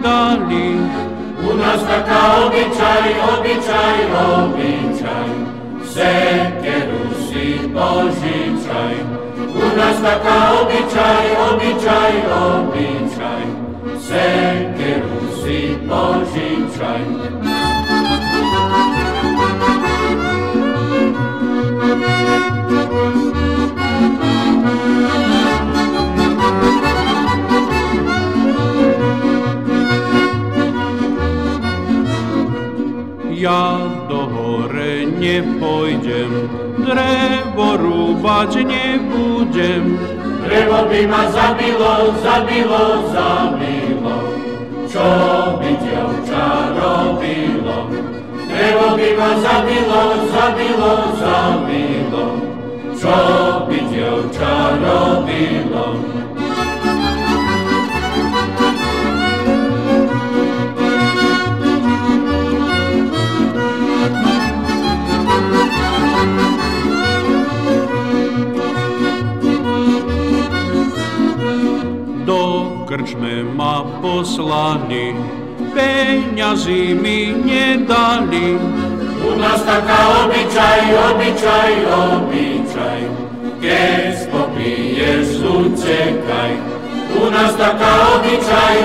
nedali. U nás taká obyčaj, sekeru si požičaj. U nás taká obyčaj, sekeru si požičaj. Ja do hore nepôjdem, drevo rúbať nebudem. Drevo by ma zabilo, čo by dievča robilo. Drevo by ma zabilo, čo by dievča robilo. Krčme ma poslali, peňazí mi nedali. U nás taká obyčaj, keď popiješ, utekaj. U nás taká obyčaj,